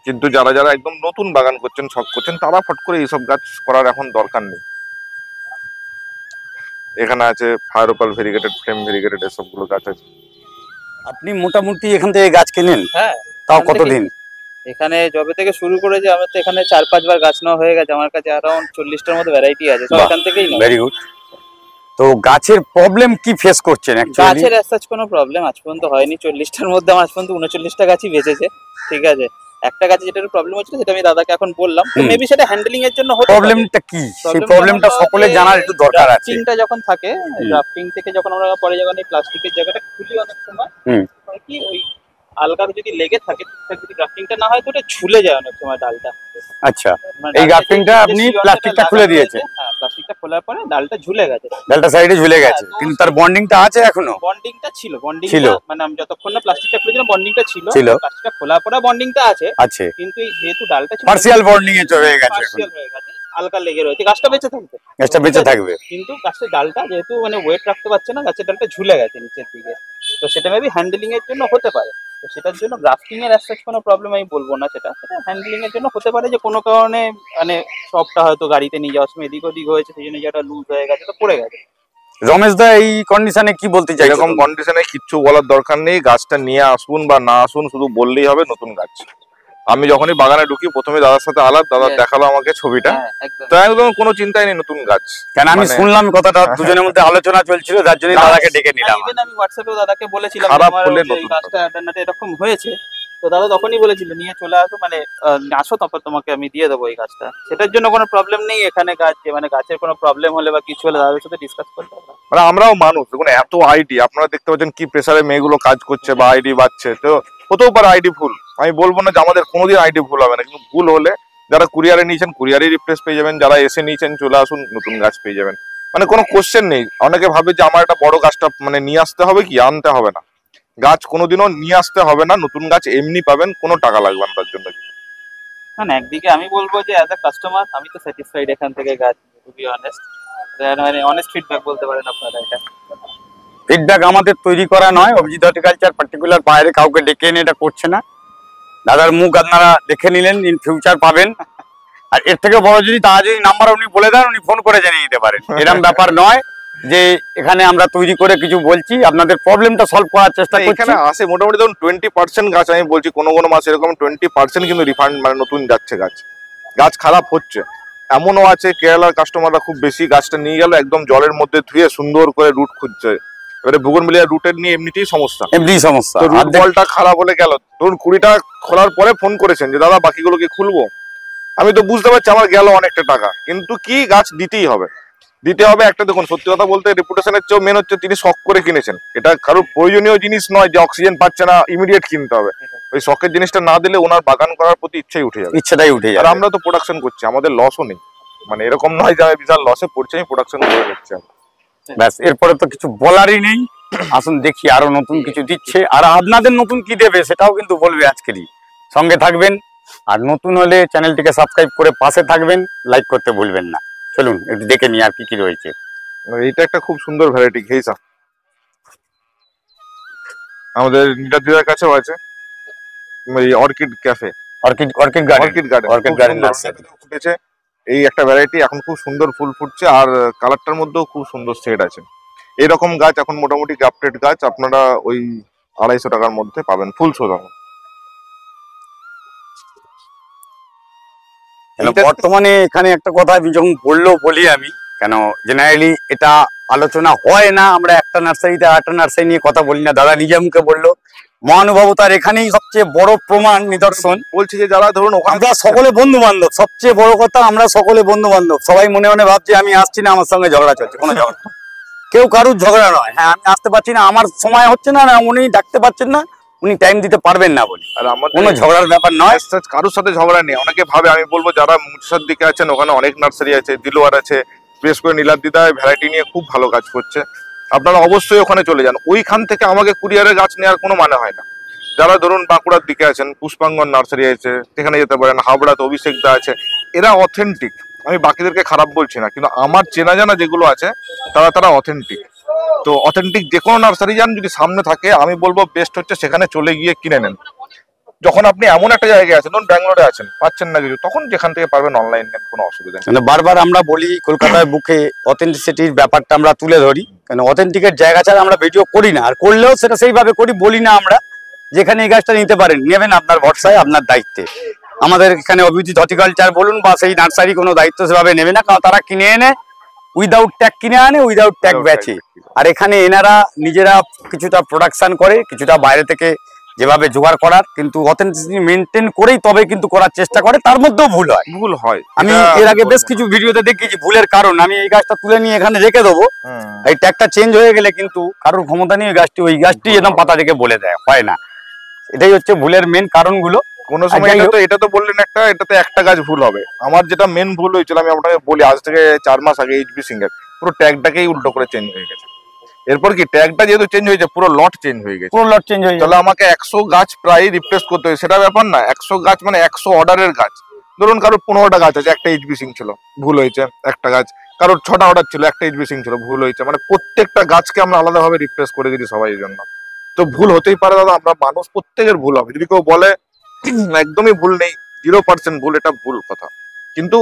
কিন্তু যারা যারা একদম নতুন বাগান করছেন, শখ করছেন, তারা ফট করে এইসব গাছ করার এখন দরকার নেই। এখানে আছে fire opal variegated, flame variegated, এসবগুলো গাছ আছে। আপনি মোটামুটি এখান থেকে গাছ কেনেন? হ্যাঁ। তাও কতদিন? এখানে যবে থেকে শুরু করেছি আমার তো এখানে 4-5 বার গাছ নেওয়া হয়ে গেছে। আমার কাছে অ্যারাউন্ড 40টার মতো ভ্যারাইটি আছে, সব এখান থেকেই নেওয়া। Very good. তো গাছের প্রবলেম কি ফেস করছেন অ্যাকচুয়ালি? গাছের অ্যাজ সাচ কোনো প্রবলেম আজ পর্যন্ত হয়নি। 40টার মধ্যে আমার আজ পর্যন্ত 39টা গাছই বেঁচেছে, ঠিক আছে। একটা গাছে যেটা প্রবলেম হচ্ছিল সেটা আমি দাদাকে এখন বললাম, তো হুম। মেবি সেটা হ্যান্ডলিং এর জন্য হতে পারে। প্রবলেমটা কি সেই Problem প্রবলেমটা হলো সকলে যে জানার একটু দরকার আছে। ড্রাফটিংটা যখন থাকে, ড্রাফটিং থেকে যখন আমরা পরে যখন এই প্লাস্টিকের জায়গাটা খুলি অনেক সময়, হুম। হয় কি ওই আলগা যদি লেগে থাকে, ঠিকঠাক যদি ড্রাফটিংটা না হয় তো ওটা ঝুলে যায় অনেক সময় ডালটা। আচ্ছা, মানে এই ডালটা গ্রাফটিংটা যে আপনি শিকড়টা প্লাস্টিকটা খুলে লাগানো দিয়েছেন, হয়েছে, হ্যাঁ প্লাস্টিকটা খোলার পরে ডালটা ঝুলে গেছে। ডালটা সাইডে ঝুলে গেছে, হ্যাঁ, তো কিন্তু তার বন্ডিংটা আছে এখনো। বন্ডিংটা ছিল, ছিল। বন্ডিংটা মানে আমি যতক্ষণ না প্লাস্টিকটা খুলেছিলাম বন্ডিংটা ছিল, ছিল। প্লাস্টিকটা খোলার পরে বন্ডিংটা আছে, আছে, কিন্তু এই যেহেতু ডালটা ছিল পার্সিয়াল বন্ডিং এ চলে গেছে এখন, পার্সিয়াল হয়ে গেছে, হালকা লেগে রয়েছে, গাছটা বেঁচে থাকবে, গাছটা বেঁচে থাকবে। কিন্তু গাছের ডালটা যেহেতু মানে ওয়েট রাখতে পারছে না, গাছের ডালটা ঝুলে গেছে নিচের দিকে, তো সেটা মেবি হ্যান্ডলিং এর জন্য হতে পারে। তো সেটার জন্য গ্রাফটিং এর অ্যাজ কোনো প্রবলেম আমি বলবো না, সেটা হ্যান্ডলিং এর জন্য হতে পারে, যে কোনো কারণে মানে সবটা হয়তো গাড়িতে নিয়ে যাওয়ার সময় এদিক ওদিক হয়েছে, সেই জন্য যেটা লুজ হয়ে গেছে তো পড়ে গেছে। রমেশ দা এই কন্ডিশনে কি বলতে চাই? এরকম কন্ডিশনে কিচ্ছু বলার দরকার নেই, গাছটা নিয়ে আসুন বা না আসুন, শুধু বললেই হবে নতুন গাছ। আমি যখনই বাগানে ঢুকি প্রথমে দাদার সাথে আলাপ, দাদা Yes. দেখালো আমাকে ছবিটা, হ্যাঁ, একদম। তো একদম কোনো চিন্তাই নেই, নতুন গাছ। কেন আমি মানে- শুনলাম কথাটা, দুজনের মধ্যে আলোচনা চলছিল, যার জন্য দাদাকে ডেকে নিলাম। Even আমি হোয়াটসঅ্যাপেও দাদাকে বলেছিলাম যে খারাপ আমার হলে ওই যে নতুন গাছটা ডান্নাতে এরকম হয়েছে, তো দাদা তখনই বলেছিল নিয়ে চলে আসো, মানে আসো তারপর তোমাকে আমি দিয়ে দেবো এই গাছটা। সেটার জন্য কোনো প্রবলেম নেই এখানে, গাছ মানে গাছের কোনো প্রবলেম হলে বা কিছু হলে দাদার সাথে ডিসকাস করতে হবে। মানে আমরাও মানুষ, দেখুন এত আইডি আপনারা দেখতে পাচ্ছেন কি প্রেসারে মেয়েগুলো কাজ করছে বা আইডি বাচ্ছে, তো হতেও পারে আইডি ভুল। আমি বলবো না যে আমাদের কোনোদিন আইডি ভুল হবে না, কিন্তু ভুল হলে যারা কুরিয়ারে নিয়েছেন কুরিয়ারে রিপ্লেস পেয়ে যাবেন, যারা এসে নিয়েছেন চলে আসুন নতুন গাছ পেয়ে যাবেন, মানে কোনো কোশ্চেন নেই। অনেকে ভাবে যে আমার একটা বড় গাছটা মানে নিয়ে আসতে হবে, কি আনতে হবে না, গাছ কোনোদিনও নিয়ে আসতে হবে না, নতুন গাছ এমনি পাবেন, কোনো টাকা লাগবে না তার জন্য। না একদিকে আমি বলবো যে অ্যাজ আ কাস্টমার আমি তো স্যাটিসফাইড এখান থেকে গাছ, টু বি অনেস্ট, মানে অনেস্ট ফিডব্যাক বলতে পারেন আপনারা এটা। ফিডব্যাক আমাদের তৈরি করা নয়, অভিজিৎ হর্টিকালচার পার্টিকুলার বাইরে কাউকে ডেকে এনে এটা করছে না। দাদার মুখ আপনারা দেখে নিলেন, ইন ফিউচার পাবেন। আর এর থেকে বড় যদি তারা যদি নাম্বার উনি বলে দেন, উনি ফোন করে জেনে নিতে পারেন। এরকম ব্যাপার নয় যে এখানে আমরা তৈরি করে কিছু বলছি, আপনাদের প্রবলেমটা সলভ করার চেষ্টা করছি। এখানে আসে মোটামুটি ধরুন 20% গাছ, আমি বলছি কোনো কোনো মাস এরকম 20% কিন্তু রিফান্ড মানে নতুন যাচ্ছে গাছ, গাছ খারাপ হচ্ছে। এমনও আছে কেরালার কাস্টমাররা খুব বেশি গাছটা নিয়ে গেল, একদম জলের মধ্যে ধুয়ে সুন্দর করে রুট খুঁজছে, এবারে বুগনভেলিয়া রুটের নিয়ে এমনিতেই সমস্যা, এমনি সমস্যা। তো রুট বলটা খারাপ হলে গেল, ধরুন 20টা খোলার পরে ফোন করেছেন যে দাদা বাকিগুলো কি খুলবো, আমি তো বুঝতে পারছি আমার গেল অনেকটা টাকা, কিন্তু কি গাছ দিতেই হবে, দিতে হবে। একটা দেখুন সত্যি কথা বলতে রেপুটেশনের চেয়েও মেন হচ্ছে তিনি শখ করে কিনেছেন, এটা কারোর প্রয়োজনীয় জিনিস নয় যে অক্সিজেন পাচ্ছে না ইমিডিয়েট কিনতে হবে, ওই শখের জিনিসটা না দিলে ওনার বাগান করার প্রতি ইচ্ছাই উঠে যাবে। ইচ্ছাটাই উঠে আর যাবে। আমরা তো প্রোডাকশন করছি, আমাদের লসও নেই, মানে এরকম নয় যে আমি বিশাল লসে পড়ছি, আমি প্রোডাকশন করে নিচ্ছি। ব্যাস, এরপরে তো কিছু বলারই নেই। আসুন দেখি আরো নতুন কিছু দিচ্ছে, আর আপনাদের নতুন কি দেবে সেটাও কিন্তু বলবে আজকেরই। সঙ্গে থাকবেন, আর নতুন হলে চ্যানেলটিকে সাবস্ক্রাইব করে পাশে থাকবেন, লাইক করতে ভুলবেন না। চলুন একটু দেখে নিই আর কি কি রয়েছে। এইটা একটা খুব সুন্দর ভ্যারাইটি ঘেইসা, আমাদের নিটাদিদার কাছেও আছে, এই orchid cafe, orchid orchid garden, orchid garden, orchid garden nursery. ফুটেছে এই একটা ভ্যারাইটি, এখন খুব সুন্দর ফুল ফুটছে, আর কালারটার মধ্যেও খুব সুন্দর শেড আছে। এইরকম গাছ এখন মোটামুটি গ্রাফটেড গাছ আপনারা ওই 250 টাকার মধ্যে পাবেন, ফুল সোজানো। বর্তমানে এখানে একটা কথা আমি যখন বলি আমি, কেন জেনারেলি এটা আলোচনা হয় না, আমরা একটা নার্সারিতে আরেকটা নার্সারি নিয়ে কথা বলি না। দাদা নিজে মুখে বললো, মহানুভবতার এখানেই সবচেয়ে বড় প্রমাণ নিদর্শন। বলছি যে যারা ধরুন ওখানে আমরা সকলে বন্ধু বান্ধব, সবচেয়ে বড় কথা আমরা সকলে বন্ধু বান্ধব। সবাই মনে মনে ভাবছে আমি আসছি না, আমার সঙ্গে ঝগড়া চলছে, কোনো ঝগড়া না। কেউ কারুর ঝগড়া নয়। হ্যাঁ আমি আসতে পারছি না, আমার সময় হচ্ছে না, না উনি ডাকতে পারছেন না, উনি টাইম দিতে পারবেন না বলি, আর আমার কোনো ঝগড়ার ব্যাপার নয়। কারোর সাথে ঝগড়া নেই। অনেকে ভাবে, আমি বলবো যারা মুর্শিদার দিকে আছেন ওখানে অনেক নার্সারি আছে, দিলোয়ার আছে, বিশেষ করে নীলাদ্রিদা ভ্যারাইটি নিয়ে খুব ভালো কাজ করছে, আপনারা অবশ্যই ওখানে চলে যান। ওইখান থেকে আমাকে কুরিয়ারে গাছ নেওয়ার কোনো মানে হয় না। যারা ধরুন বাঁকুড়ার দিকে আছেন, পুষ্পাঙ্গন নার্সারি আছে, সেখানে যেতে পারেন। হাবড়াতে অভিষেক দা আছে, এরা অথেন্টিক। আমি বাকিদেরকে খারাপ বলছি না, কিন্তু আমার চেনা জানা যেগুলো আছে তারা অথেন্টিক। তো অথেন্টিক যে কোনো নার্সারি যান, যদি সামনে থাকে আমি বলবো বেস্ট হচ্ছে সেখানে চলে গিয়ে কিনে নেন। যখন আপনি এমন একটা জায়গায় আছেন, ধরুন ব্যাঙ্গালোরে আছেন, পাচ্ছেন না কিছু, তখন যেখান থেকে পারবেন অনলাইন নেন, কোনো অসুবিধা নেই। মানে বারবার আমরা বলি কলকাতার বুকে অথেন্টিসিটির ব্যাপারটা আমরা তুলে ধরি, কেন অথেন্টিকের জায়গা ছাড়া আমরা ভিডিও করি না, আর করলেও সেটা সেইভাবে করি, বলি না আমরা যেখানে এই গাছটা নিতে পারেন, নেবেন আপনার ভরসায়, আপনার দায়িত্বে। আমাদের এখানে অভিজিৎ হর্টিকালচার বলুন বা সেই নার্সারি কোনো দায়িত্ব সেভাবে নেবে না, কারণ তারা কিনে এনে উইদাউট ট্যাগ কিনে আনে, উইদাউট ট্যাগ বেচে। আর এখানে এনারা নিজেরা কিছুটা প্রোডাকশন করে, কিছুটা বাইরে থেকে যেভাবে জোগাড় করার, কিন্তু অথেন্টিসিটি মেনটেন করেই তবে কিন্তু করার চেষ্টা করে, তার মধ্যেও ভুল হয়। ভুল হয়, আমি এটা এর আগে বলবো বেশ না। কিছু ভিডিওতে দেখেছি ভুলের কারণ। আমি এই গাছটা তুলে নিয়ে এখানে রেখে দেবো, হুম। এই ট্যাগটা চেঞ্জ হয়ে গেলে কিন্তু কারোর ক্ষমতা নেই ওই গাছটি ভুল একদম হবে। পাতা রেখে বলে দেয়, হয় না। এটাই হচ্ছে ভুলের মেন কারণগুলো। কোনো সময় যাই হোক। এটা তো বললেন একটা, এটাতে একটা গাছ ভুল হবে। আমার যেটা মেন ভুল হয়েছিল আমি আপনাকে বলি, আজ থেকে 4 মাস আগে এইচবি সিং এর পুরো ট্যাগটাকেই উল্টো করে চেঞ্জ হয়ে গেছে। এরপর কি ট্যাগটা যেহেতু চেঞ্জ হয়েছে, পুরো লট চেঞ্জ হয়ে গেছে। পুরো লট চেঞ্জ হয়ে তাহলে যায়। আমাকে 100 গাছ প্রায় রিপ্লেস করতে হয়, সেটা ব্যাপার না। 100 গাছ মানে 100 অর্ডারের গাছ। ধরুন কারোর 15টা গাছ আছে, একটা এইচবি সিং ছিল, ভুল হয়েছে একটা গাছ। কারোর 6টা অর্ডার ছিল, একটা এইচবি সিং ছিল, ভুল হয়েছে। মানে প্রত্যেকটা গাছকে আমরা আলাদাভাবে রিপ্লেস করে দিয়েছি সবাই জন্য। তো ভুল হতেই পারে দাদা, আমরা মানুষ, প্রত্যেকের ভুল হবে। যদি কেউ বলে একদমই ভুল নেই, 0% ভুল, এটা ভুল কথা। কিন্তু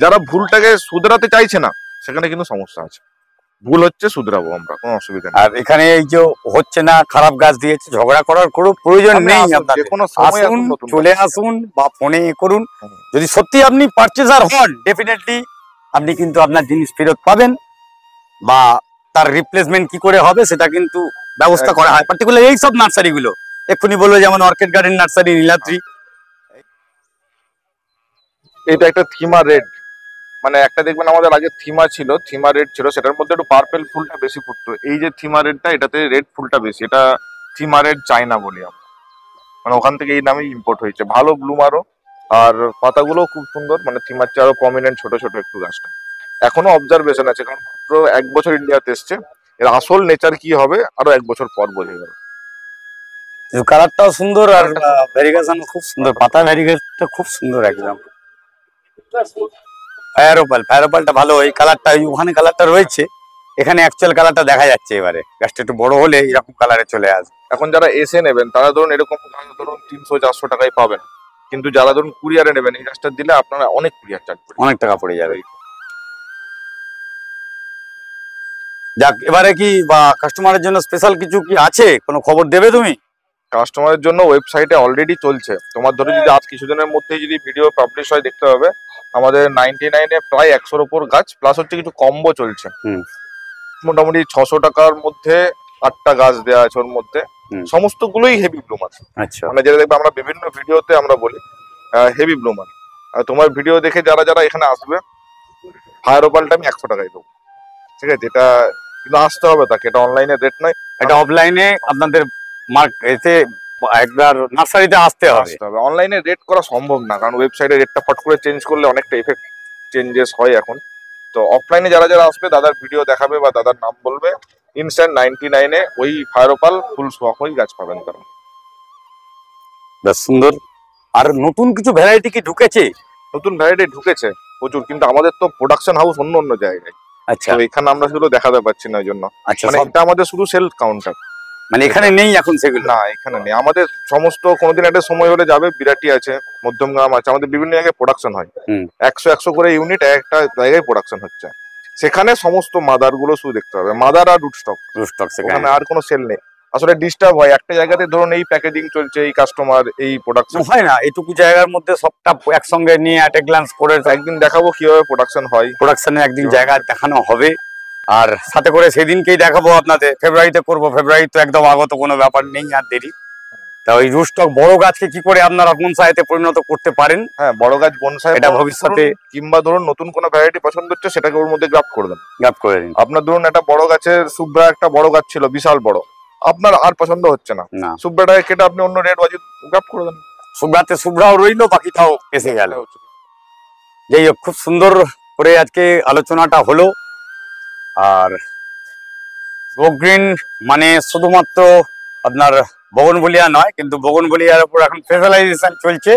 যারা ভুলটাকে শুধরাতে চাইছে না, সেখানে কিন্তু সমস্যা আছে। ভুল হচ্ছে, শুধরাবো আমরা, কোনো অসুবিধা নেই। আর এখানে এই যে হচ্ছে না, খারাপ গাছ দিয়েছে, ঝগড়া করার কোনো প্রয়োজন আপনি নেই। আসুন, আপনাদের যেকোনো সময় আসুন, আসুন, নতুন চলে গাছ। আসুন বা ফোনে করুন। হুম। যদি সত্যি আপনি পারচেজার হন, ডেফিনেটলি আপনি কিন্তু আপনার জিনিস ফেরত পাবেন, বা তার রিপ্লেসমেন্ট কি করে হবে সেটা কিন্তু ব্যবস্থা করা হয়। পার্টিকুলার এই সব নার্সারিগুলো এক্ষুনি বললো, যেমন অর্কিড গার্ডেন নার্সারি, নীলাদ্রি। এটা একটা থিমা রেড, মানে একটা দেখবেন আমাদের আগে থিমা ছিল, থিমা রেড ছিল, সেটার মধ্যে একটু পার্পেল ফুলটা বেশি ফুটতো। এই যে থিমা রেডটা, এটাতে রেড ফুলটা বেশি। এটা থিমা রেড চায়না বলি আমরা, মানে ওখান থেকে এই নামেই ইম্পোর্ট হয়েছে। ভালো ব্লুমারও, আর পাতাগুলো খুব সুন্দর, মানে থিমার চেয়ে আরো প্রমিনেন্ট, ছোট ছোট একটু গাছটা। এখনো অবজারভেশন আছে, কারণ মাত্র 1 বছর ইন্ডিয়াতে এসছে। এর আসল নেচার কি হবে আরো 1 বছর পর বোঝা যাবে। কালারটাও সুন্দর, আর Colourটা খুব- ভ্যারিগেশন খুব সুন্দর, পাতা ভ্যারিগেশনটা খুব সুন্দর একদম। ফায়ারোপালটা ভালো, এই কালারটা ওখানে কালারটা রয়েছে, এখানে অ্যাকচুয়াল কালারটা দেখা যাচ্ছে। এবারে গাছটা একটু বড় হলে এরকম কালারে চলে আসবে। এখন যারা এসে নেবেন তারা ধরুন এরকম গাছ ধরুন 300-400 টাকায় পাবেন। কিন্তু যারা ধরুন কুরিয়ারে নেবেন, এই গাছটা দিলে আপনারা অনেক কুরিয়ার চার্জ পড়বে। অনেক টাকা পড়ে যাবে। যাক, এবারে কি বা কাস্টমারের জন্য স্পেশাল কিছু কি আছে, কোনো খবর দেবে তুমি? কাস্টমারের জন্য ওয়েবসাইটে অলরেডি চলছে। তোমার ধরো যদি আজ কিছুদিনের মধ্যে যদি ভিডিও পাবলিশ হয়, দেখতে হবে আমাদের 99-এ প্রায় 100-র উপর গাছ, প্লাস হচ্ছে কিছু কম্বো চলছে। হুম। মোটামুটি 600 টাকার মধ্যে 8টা গাছ দেওয়া আছে ওর মধ্যে। হুম। সমস্তগুলোই হেভি ব্লুমার, আচ্ছা, মানে যেটা দেখবে আমরা বিভিন্ন ভিডিওতে আমরা বলি হেভি ব্লুমার। আর তোমার ভিডিও দেখে যারা যারা এখানে আসবে, ফায়ার ওপালটা আমি 100 টাকায় দেবো, ঠিক আছে? এটা কিন্তু আসতে হবে তাকে, এটা অনলাইনে রেট নয়। এটা অফলাইনে আপনাদের এতে একবার নার্সারিতে আসতে হবে। অনলাইনে রেট করা সম্ভব না, কারণ ওয়েবসাইটে রেটটা ফট করে চেঞ্জ করলে অনেকটা এফেক্ট চেঞ্জেস হয় এখন। তো অফলাইনে যারা যারা আসবে, দাদার ভিডিও দেখাবে বা দাদার নাম বলবে, ইনস্ট্যান্ট 99-এ ওই ফায়ারোপাল ফুল ওই গাছ পাবেন তারা। বেশ সুন্দর। আর নতুন কিছু ভ্যারাইটি কি ঢুকেছে? নতুন ভ্যারাইটি ঢুকেছে প্রচুর, কিন্তু আমাদের তো প্রোডাকশন হাউস অন্য অন্য জায়গায়। আচ্ছা তো এখানে আমরা সেগুলো দেখাতে পাচ্ছি না, ওই জন্য। আচ্ছা, মানে এটা আমাদের শুধু সেল কাউন্টার, মানে এখানে নেই এখন সেগুলো? না এখানে নেই। আমাদের সমস্ত কোনোদিন একটা সময় হলে যাবে, বিরাটি আছে, মধ্যমগ্রাম আছে, আমাদের বিভিন্ন জায়গায় প্রোডাকশন হয়। হুম। 100 করে ইউনিট একটা জায়গায় প্রোডাকশন হচ্ছে। সেখানে সমস্ত মাদার গুলো শুধু দেখতে হবে, মাদার আর রুট স্টক, ওখানে আর কোনো সেল নেই। আসলে ডিস্টার্ব হয় একটা জায়গাতে, ধরুন এই প্যাকেজিং চলছে, এই কাস্টমার, এই প্রোডাকশন হয় না, এটুকু জায়গার মধ্যে সবটা একসঙ্গে নিয়ে অ্যাট এ গ্লান্স করে একদিন দেখাবো কিভাবে প্রোডাকশন হয়। প্রোডাকশনের একদিন জায়গা দেখানো হবে, আর সাথে করে সেদিনকেই দেখাবো আপনাদের। ফেব্রুয়ারিতে করবো, ফেব্রুয়ারি তো একদম আগত, কোনো ব্যাপার নেই আর দেরি। তা ওই রুস্টক বড় গাছকে কি করে আপনারা বনসাইতে পরিণত করতে পারেন? হ্যাঁ, বড় গাছ বনসাই এটা ভবিষ্যতে কিংবা ধরুন নতুন কোনো ভ্যারাইটি পছন্দ হচ্ছে, সেটাকে ওর মধ্যে গ্রাফট করে দেন। গাপ করে দিন। আপনার ধরুন একটা বড় গাছের শুভ্রা, একটা বড় গাছ ছিল বিশাল বড়, আপনার আর পছন্দ হচ্ছে না, না, শুভ্রাটাকে কেটে আপনি অন্য রেড বাজি গ্রাফট করে দেন। শুভ্রাতে শুভ্রাও রইলো, বাকিটাও এসে গেল। যাই হোক, খুব সুন্দর করে আজকে আলোচনাটা হলো। আর গ্রিন মানে শুধুমাত্র আপনার বগনভেলিয়া নয়, কিন্তু বগনভেলিয়ার উপর এখন স্পেশালাইজেশন চলছে,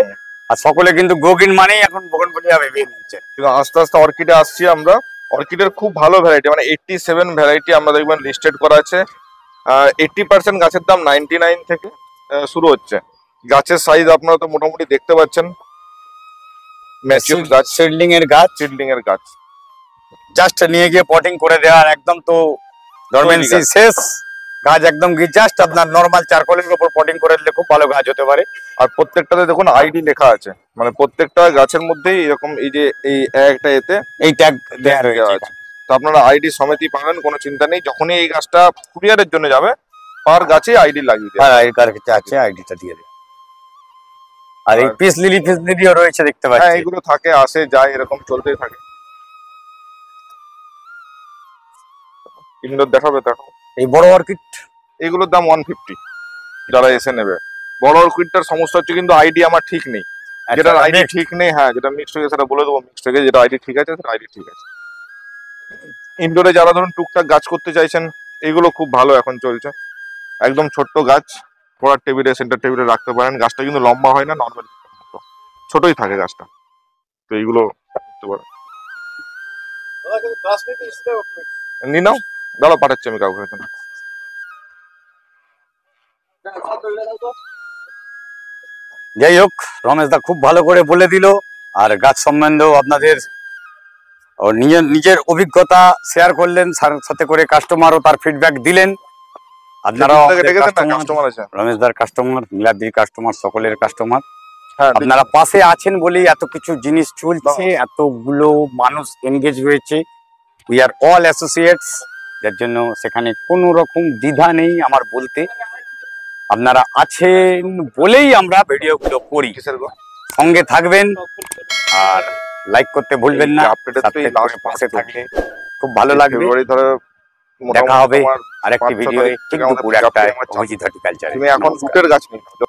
আর সকলে কিন্তু গ্রিন মানেই এখন বগনভেলিয়া ভেবে নিচ্ছে। কিন্তু আস্তে আস্তে অর্কিডে আসছি আমরা। অর্কিডের খুব ভালো ভ্যারাইটি, মানে 87 ভ্যারাইটি আমরা দেখবেন লিস্টেড করা আছে। 80% গাছের দাম 99 থেকে শুরু হচ্ছে। গাছের সাইজ আপনারা তো মোটামুটি দেখতে পাচ্ছেন, ম্যাচিউর গাছ, সিডলিং এর গাছ, সিডলিং এর গাছ। জাস্ট নিয়ে গিয়ে পটিং করে দেওয়ার একদম তো ডরমেন্সি গাছ। শেষ, গাছ একদম জাস্ট আপনার নর্মাল চারকোলের উপর পটিং করে দিলে খুব ভালো গাছ হতে পারে। আর প্রত্যেকটাতে দেখুন আইডি লেখা আছে, মানে প্রত্যেকটা গাছের মধ্যেই এরকম এই যে এই একটা এতে এই ট্যাগ দেওয়া দেওয়া রয়েছে। আছে। তো আপনারা আইডি সমেতই পাবেন, কোনো চিন্তা নেই। যখনই এই গাছটা কুরিয়ারের জন্য যাবে, পার গাছে আইডি লাগিয়ে দেয়। আর আইডি কার্ড আছে, আইডিটা দিয়ে দেবে। আর এই আর- পিস লিলিও রয়েছে দেখতে হ্যাঁ পাচ্ছি। এগুলো থাকে, আসে যায়, এরকম চলতেই থাকে। ইনডোর দেখাবে, দেখো এই বড় অর্কিড এগুলোর দাম 150 যারা এসে নেবে। বড় অর্কিডটার সমস্যা হচ্ছে কিন্তু আইডি আমার ঠিক নেই, যেটার আইডি ঠিক নেই, হ্যাঁ যেটা মিক্সড হয়ে গেছে সেটা বলে দেবো, মিক্সড হয়ে গেছে, যেটা আইডি ঠিক আছে সেটা আইডি ঠিক আছে। ইনডোরে যারা ধরুন টুকটাক গাছ করতে চাইছেন, এগুলো খুব ভালো এখন চলছে। একদম ছোট্ট গাছ, পড়ার টেবিলে, সেন্টার টেবিলে রাখতে পারেন। গাছটা কিন্তু লম্বা হয় না, নর্মাল ছোটই থাকে গাছটা, তো এইগুলো করতে পারেন। নিয়ে নাও, দাঁড়াও পাঠাচ্ছি আমি কাউকে এখানে। যাই হোক, রমেশ দা খুব ভালো করে বলে দিল। আর গাছ সম্বন্ধেও আপনাদের নিজের অভিজ্ঞতা শেয়ার করলেন, সাথে করে কাস্টমারও তার ফিডব্যাক দিলেন। আপনারাও কাস্টমার আছে, রমেশ দার কাস্টমার, নীলাদ্রির কাস্টমার, সকলের কাস্টার। হ্যাঁ আপনারা পাশে আছেন বলেই এত কিছু জিনিস চলছে, এতগুলো মানুষ এনগেজ হয়েছে। উই আর অল অ্যাসোসিয়েটস, যার জন্য সেখানে কোনো রকম দ্বিধা নেই আমার বলতে। আপনারা আছেন বলেই আমরা ভিডিওগুলো করি। কিসের গো? সঙ্গে থাকবেন আর লাইক করতে ভুলবেন না। আপডেটের তো এই সাবস্ক্রাইব করে last পাশে month থাকলে খুব ভালো লাগবে। ফেব্রুয়ারি ধরে দেখা হবে তোমার আরেকটি 5 ভিডিও তারিখ ঠিক থেকে আমাদের দুপুর পূজা একটায় আমার চাপ। অভিজিৎ হর্টিকালচারে। তুমি এখন ফুটের গাছ নিয়ে নাও।